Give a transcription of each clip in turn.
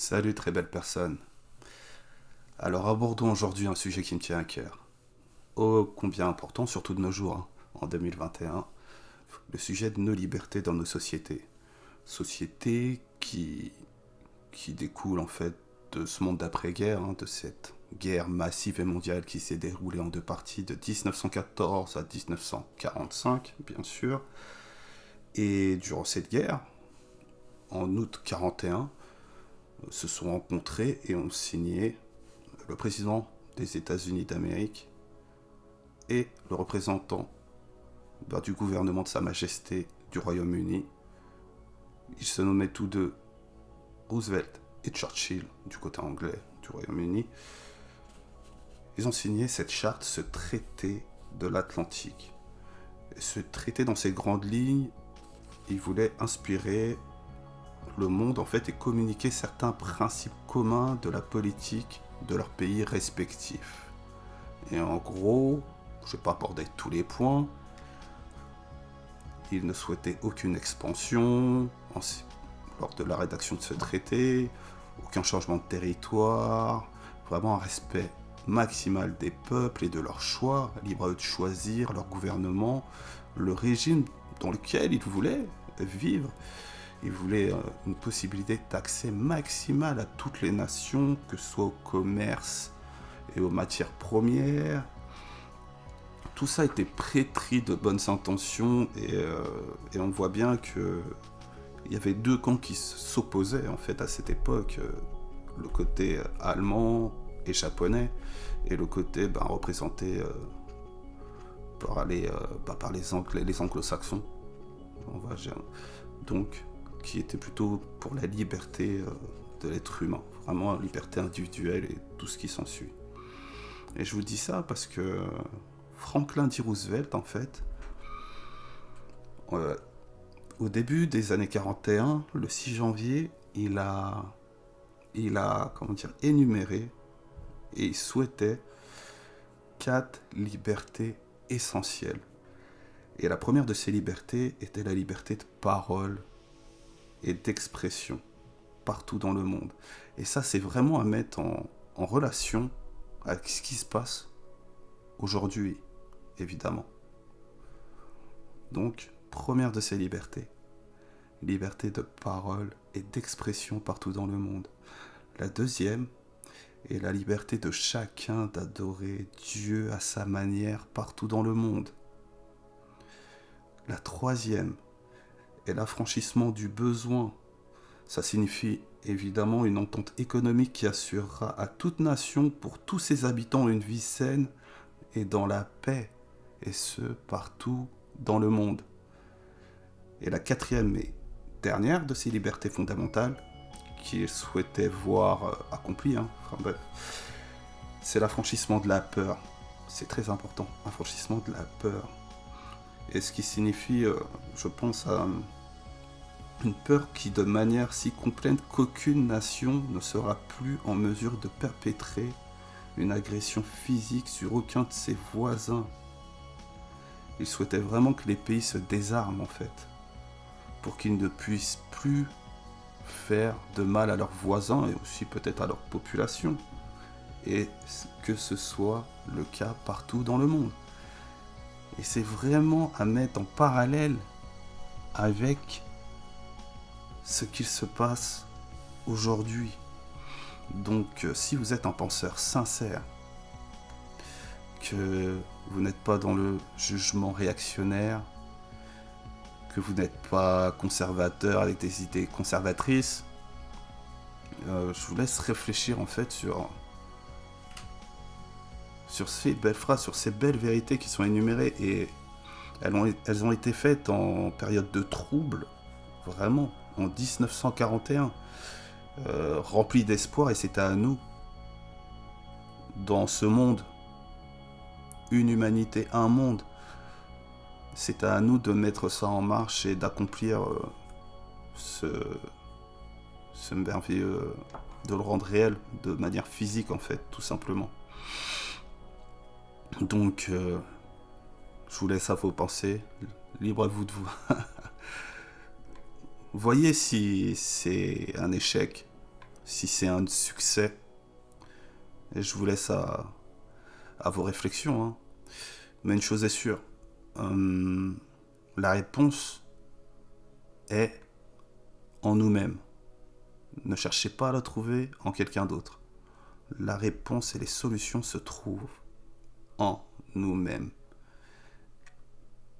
Salut très belle personne. Alors abordons aujourd'hui un sujet qui me tient à cœur. Oh combien important, surtout de nos jours, en 2021, le sujet de nos libertés dans nos sociétés. Sociétés qui découlent en fait de ce monde d'après-guerre, de cette guerre massive et mondiale qui s'est déroulée en deux parties de 1914 à 1945, bien sûr. Et durant cette guerre, en août 1941, se sont rencontrés et ont signé le président des États-Unis d'Amérique et le représentant du gouvernement de Sa Majesté du Royaume-Uni. Ils se nommaient tous deux Roosevelt et Churchill du côté anglais du Royaume-Uni. Ils ont signé cette charte, ce traité de l'Atlantique. Et ce traité, dans ses grandes lignes, il voulait inspirer le monde en fait et communiquer certains principes communs de la politique de leurs pays respectifs. Et en gros, je ne vais pas aborder tous les points, ils ne souhaitaient aucune expansion lors de la rédaction de ce traité, aucun changement de territoire, vraiment un respect maximal des peuples et de leurs choix, libre à eux de choisir leur gouvernement, le régime dans lequel ils voulaient vivre. Ils voulaient une possibilité d'accès maximal à toutes les nations, que ce soit au commerce et aux matières premières. Tout ça était pétri de bonnes intentions et on voit bien que il y avait deux camps qui s'opposaient en fait à cette époque, le côté allemand et japonais et le côté représenté par les anglo-saxons. Donc qui était plutôt pour la liberté de l'être humain, vraiment la liberté individuelle et tout ce qui s'ensuit. Et je vous dis ça parce que Franklin D. Roosevelt, en fait, au début des années 41, le 6 janvier, il a énuméré et il souhaitait 4 libertés essentielles. Et la première de ces libertés était la liberté de parole et d'expression partout dans le monde. Et ça, c'est vraiment à mettre en relation avec ce qui se passe aujourd'hui, évidemment. Donc, première de ces libertés, liberté de parole et d'expression partout dans le monde. La deuxième est la liberté de chacun d'adorer Dieu à sa manière partout dans le monde. La troisième est l'affranchissement du besoin. Ça signifie évidemment une entente économique qui assurera à toute nation pour tous ses habitants une vie saine et dans la paix, et ce partout dans le monde. Et la quatrième et dernière de ces libertés fondamentales qu'il souhaitait voir accomplie, c'est l'affranchissement de la peur. C'est très important, l'affranchissement de la peur. Et ce qui signifie, je pense, à une peur qui, de manière si complète qu'aucune nation ne sera plus en mesure de perpétrer une agression physique sur aucun de ses voisins. Il souhaitait vraiment que les pays se désarment, en fait, pour qu'ils ne puissent plus faire de mal à leurs voisins et aussi peut-être à leur population. Et que ce soit le cas partout dans le monde. Et c'est vraiment à mettre en parallèle avec ce qu'il se passe aujourd'hui. Donc si vous êtes un penseur sincère, que vous n'êtes pas dans le jugement réactionnaire, que vous n'êtes pas conservateur avec des idées conservatrices, je vous laisse réfléchir en fait sur ces belles phrases, sur ces belles vérités qui sont énumérées, et elles ont été faites en période de trouble, vraiment, en 1941, rempli d'espoir, et c'était à nous, dans ce monde, une humanité, un monde, c'est à nous de mettre ça en marche et d'accomplir ce merveilleux, de le rendre réel de manière physique en fait, tout simplement. Donc, je vous laisse à vos pensées, libre à vous de vous. Voyez si c'est un échec si c'est un succès. Et je vous laisse à vos réflexions, hein. Mais une chose est sûre, la réponse est en nous-mêmes. Ne cherchez pas à la trouver en quelqu'un d'autre. La réponse et les solutions se trouvent en nous-mêmes.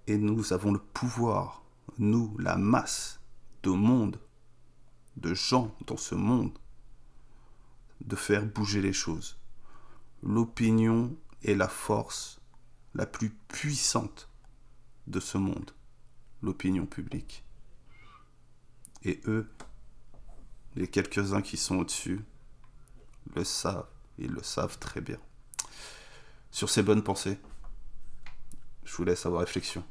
Et nous avons le pouvoir, nous, la masse de monde, de gens dans ce monde, de faire bouger les choses. L'opinion est la force la plus puissante de ce monde, l'opinion publique. Et eux, les quelques-uns qui sont au-dessus, le savent, ils le savent très bien. Sur ces bonnes pensées, je vous laisse avoir réflexion.